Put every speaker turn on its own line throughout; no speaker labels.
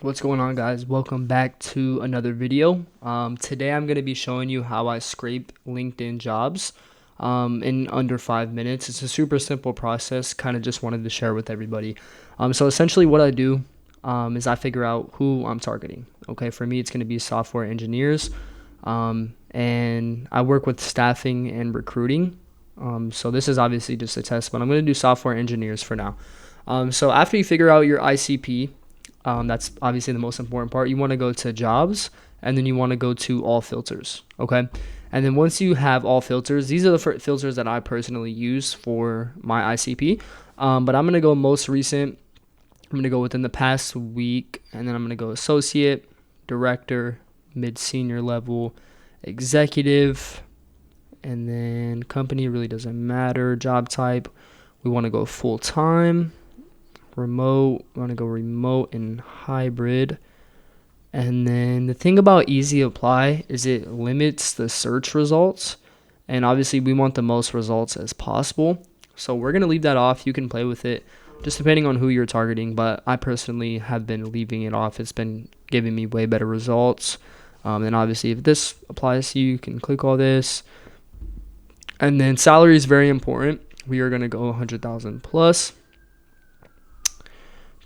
What's going on, guys? Welcome back to another video. Today I'm going to be showing you how I scrape LinkedIn jobs in under 5 minutes. It's a super simple process, kind of just wanted to share with everybody. So essentially what I do is I figure out who I'm targeting. Okay, for me it's going to be software engineers, and I work with staffing and recruiting. So this is obviously just a test, but I'm going to do software engineers for now. So after you figure out your ICP, that's obviously the most important part. You want to go to jobs, and then you want to go to all filters. Okay. And then once you have all filters, these are the filters that I personally use for my ICP. But I'm going to go most recent. I'm going to go within the past week, and then I'm going to go associate, director, mid-senior level, executive, and then company really doesn't matter. Job type, we want to go full-time. Remote, we want to go remote and hybrid. And then the thing about easy apply is it limits the search results, and obviously we want the most results as possible, so we're going to leave that off. You can play with it just depending on who you're targeting, but I personally have been leaving it off. It's been giving me way better results. And obviously if this applies to you, you can click all this. And then salary is very important. We are going to go 100,000 plus.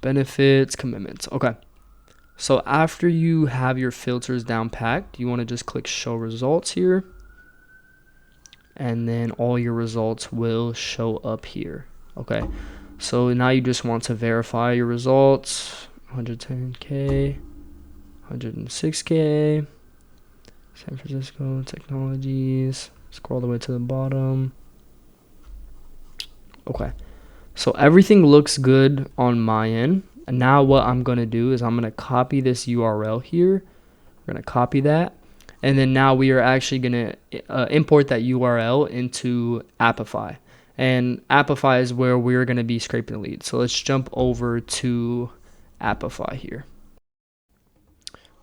Benefits, commitments. Okay. So after you have your filters down packed, you want to just click show results here. And then all your results will show up here. Okay. So now you just want to verify your results. 110K, 106K, San Francisco Technologies. Scroll all the way to the bottom. Okay. So everything looks good on my end. And now what I'm going to do is I'm going to copy this URL here. We're going to copy that. And then now we are actually going to import that URL into Appify. And Appify is where we're going to be scraping the lead. So let's jump over to Appify here.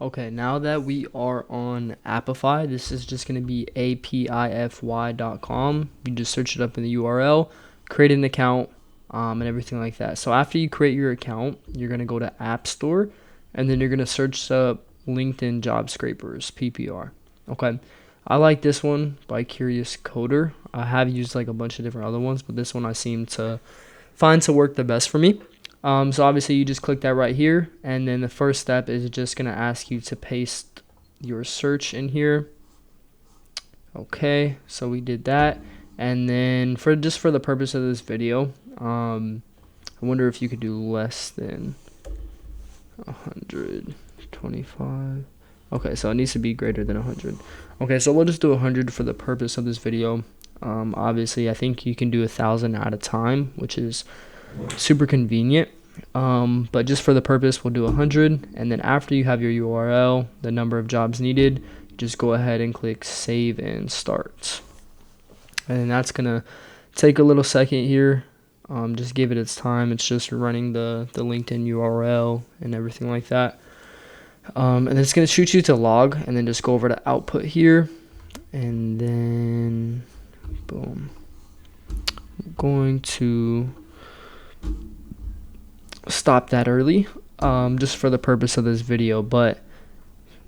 Okay, now that we are on Appify, this is just going to be apify.com. You just search it up in the URL, create an account, and everything like that. So after you create your account, you're going to go to App Store, and then you're going to search up LinkedIn Job Scrapers, PPR. Okay, I like this one by Curious Coder. I have used like a bunch of different other ones, but this one I seem to find to work the best for me. So obviously you just click that right here, and then the first step is just going to ask you to paste your search in here. Okay, so we did that. And then for the purpose of this video, I wonder if you could do less than 125. Okay, so it needs to be greater than 100. Okay, so we'll just do 100 for the purpose of this video. Obviously, I think you can do 1,000 at a time, which is super convenient. But just for the purpose, we'll do 100. And then after you have your URL, the number of jobs needed, just go ahead and click Save and Start. And that's gonna take a little second here. Just give it its time. It's just running the LinkedIn URL and everything like that. And it's gonna shoot you to log, and then just go over to output here, and then boom. I'm going to stop that early, just for the purpose of this video, but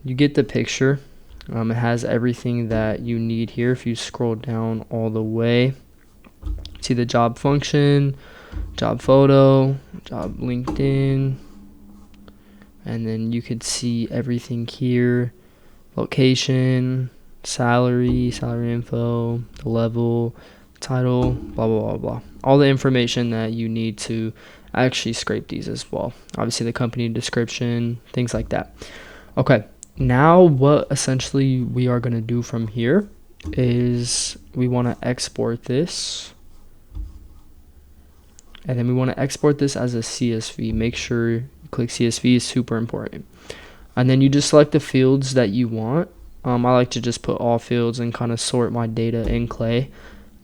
you get the picture. It has everything that you need here. If you scroll down all the way, see the job function, job photo, job LinkedIn, and then you could see everything here: location, salary info, the level, title, blah blah blah blah. All the information that you need to actually scrape these as well. Obviously the company description, things like that. Okay. Now what essentially we are going to do from here is we want to export this, and then we want to export this as a CSV. Make sure you click CSV, is super important. And then you just select the fields that you want. I like to just put all fields and kind of sort my data in Clay.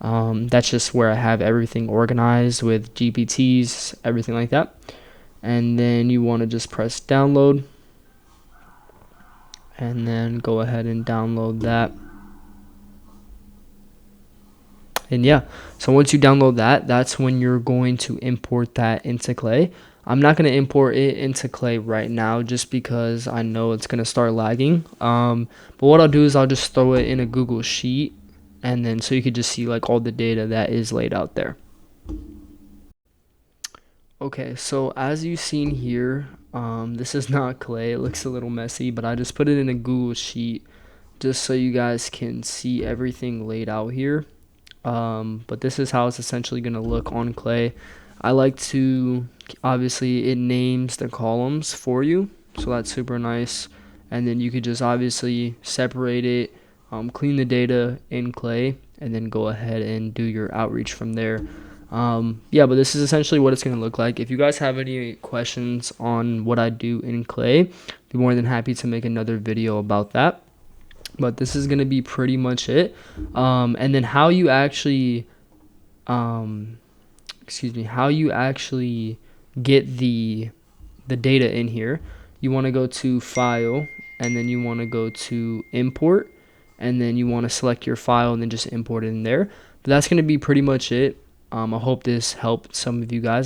That's just where I have everything organized with GPTs, everything like that. And then you want to just press download, and then go ahead and download that. And yeah, so once you download that, that's when you're going to import that into Clay. I'm not going to import it into Clay right now just because I know it's going to start lagging. But what I'll do is I'll just throw it in a Google Sheet, and then so you could just see like all the data that is laid out there. Okay, so as you've seen here, this is not Clay. It looks a little messy, but I just put it in a Google Sheet just so you guys can see everything laid out here. But this is how it's essentially going to look on Clay. I like to, obviously it names the columns for you, so that's super nice. And then you could just obviously separate it, clean the data in Clay, and then go ahead and do your outreach from there. Yeah, but this is essentially what it's going to look like. If you guys have any questions on what I do in Clay, I'd be more than happy to make another video about that. But this is going to be pretty much it. And then how you actually how you actually get the data in here. You want to go to file, and then you want to go to import, and then you want to select your file and then just import it in there. But that's going to be pretty much it. I hope this helped some of you guys.